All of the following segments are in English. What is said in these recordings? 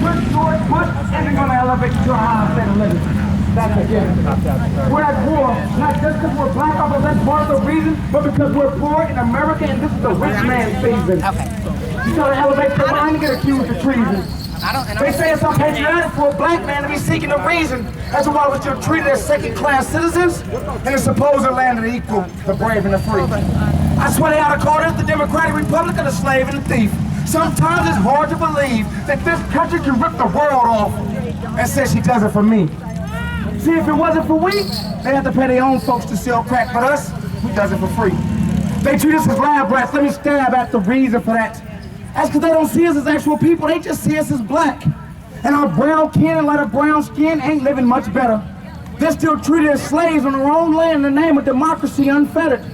Bush, George Bush isn't going to elevate you to a higher state of living. That's a given. We're at war, not just because we're black, although that's part of the reason, but because we're poor in America, and this is the rich man's season. You try to elevate your mind and get accused of treason. They say it's unpatriotic for a black man to be seeking a reason as to why we're still treated as second-class citizens in a supposed land of the equal, the brave and the free. I swear they ought to call this the Democratic Republic of the slave and the thief. Sometimes it's hard to believe that this country can rip the world off and say she does it for me. See, if it wasn't for we, they have to pay their own folks to sell crack, but us, who does it for free? They treat us as lab rats. Let me stab at the reason for that. That's because they don't see us as actual people, they just see us as black. And our brown kin and lighter brown skin ain't living much better. They're still treated as slaves on their own land in the name of democracy unfettered.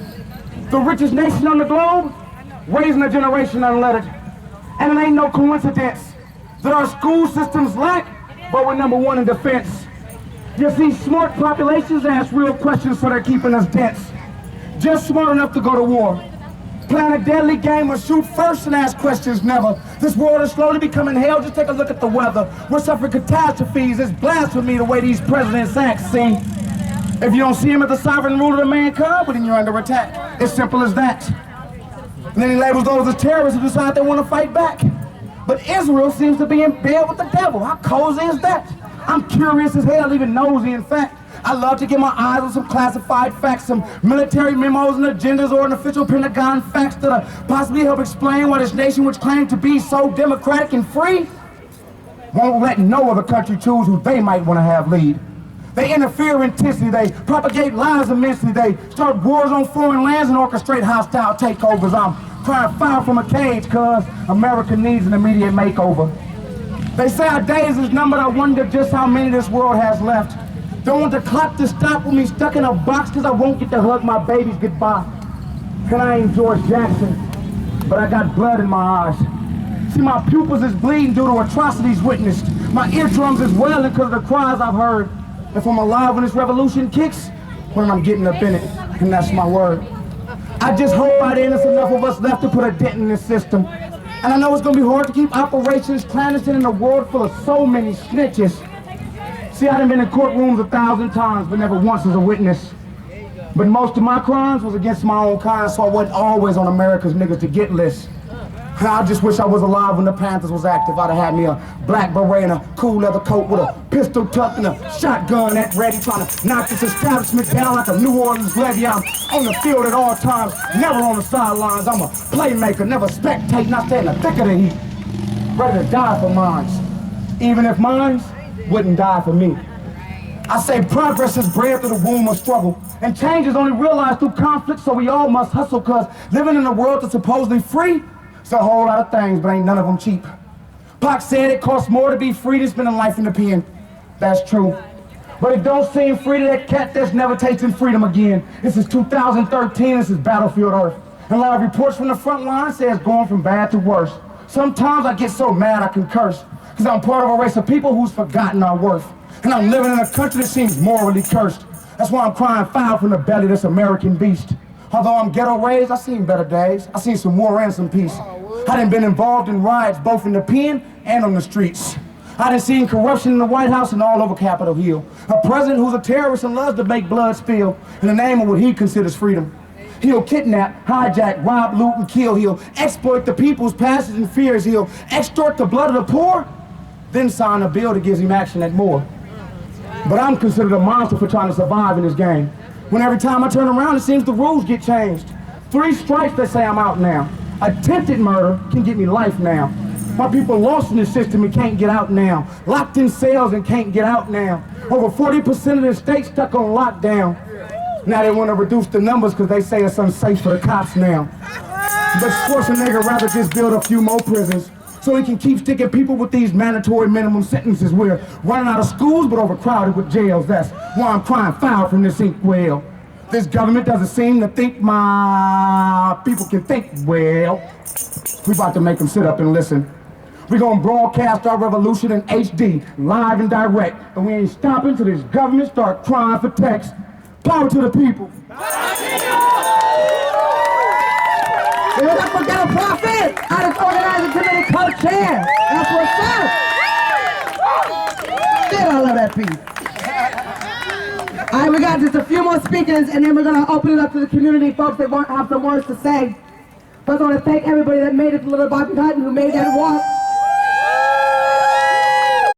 The richest nation on the globe, raising a generation unlettered. And it ain't no coincidence that our school systems lack, but we're number one in defense. You see, smart populations ask real questions, so they're keeping us dense. Just smart enough to go to war. Plan a deadly game or shoot first and ask questions never. This world is slowly becoming hell. Just take a look at the weather. We're suffering catastrophes. It's blasphemy the way these presidents act, see? If you don't see him as the sovereign ruler of mankind, well, then you're under attack. It's simple as that. And then he labels those as terrorists who decide they want to fight back. But Israel seems to be in bed with the devil. How cozy is that? I'm curious as hell, even nosy in fact. I love to get my eyes on some classified facts, some military memos and agendas, or an official Pentagon facts that'll possibly help explain why this nation, which claims to be so democratic and free, won't let no other country choose who they might want to have lead. They interfere intensely, they propagate lies immensely, they start wars on foreign lands and orchestrate hostile takeovers. I'm crying foul from a cage, cause America needs an immediate makeover. They say our days is numbered. I wonder just how many this world has left. Don't want the clock to stop with me stuck in a box, cause I won't get to hug my babies goodbye. And I ain't George Jackson, but I got blood in my eyes. See, my pupils is bleeding due to atrocities witnessed. My eardrums is welling because of the cries I've heard. If I'm alive when this revolution kicks, when I'm getting up in it, and that's my word. I just hope by then there's enough of us left to put a dent in this system. And I know it's gonna be hard to keep operations clandestine in a world full of so many snitches. See, I done been in courtrooms 1,000 times, but never once as a witness. But most of my crimes was against my own kind, so I wasn't always on America's niggas to get list. And I just wish I was alive when the Panthers was active. I'd have had me a black beret and a cool leather coat with a pistol tucked and a shotgun at ready, trying to knock this establishment down like a New Orleans levee. I'm on the field at all times, never on the sidelines. I'm a playmaker, never spectating. I stay in the thick of the heat, ready to die for mines, even if mines wouldn't die for me. I say progress is bred through the womb of struggle, and change is only realized through conflict, so we all must hustle, cause living in a world that's supposedly free, it's a whole lot of things, but ain't none of them cheap. Pac said it costs more to be free than spending life in the pen. That's true. But it don't seem free to that cat that's never tasting freedom again. This is 2013, this is battlefield Earth. And a lot of reports from the front line say it's going from bad to worse. Sometimes I get so mad I can curse, cause I'm part of a race of people who's forgotten our worth. And I'm living in a country that seems morally cursed. That's why I'm crying foul from the belly of this American beast. Although I'm ghetto raised, I seen better days. I seen some war and some peace. I done been involved in riots both in the pen and on the streets. I done seen corruption in the White House and all over Capitol Hill. A president who's a terrorist and loves to make blood spill in the name of what he considers freedom. He'll kidnap, hijack, rob, loot, and kill. He'll exploit the people's passions and fears. He'll extort the blood of the poor, then sign a bill that gives him action at more. But I'm considered a monster for trying to survive in this game. When every time I turn around, it seems the rules get changed. 3 strikes, they say I'm out now. Attempted murder can get me life now. My people lost in the system and can't get out now. Locked in cells and can't get out now. Over 40% of the state stuck on lockdown. Now they want to reduce the numbers because they say it's unsafe for the cops now. But Schwarzenegger rather just build a few more prisons so he can keep sticking people with these mandatory minimum sentences. We're running out of schools but overcrowded with jails. That's why I'm crying foul from this inkwell. This government doesn't seem to think my people can think well. We about to make them sit up and listen. We're gonna broadcast our revolution in HD, live and direct, and we ain't stopping till this government start crying for text. Power to the people. Don't forget a prophet. I just organized a committee called Chair. That's what's up. peace. All right, we got just a few more speakers, and then we're going to open it up to the community, folks that have some words to say. First, I want to thank everybody that made it to Little Bobby Hutton, who made that walk.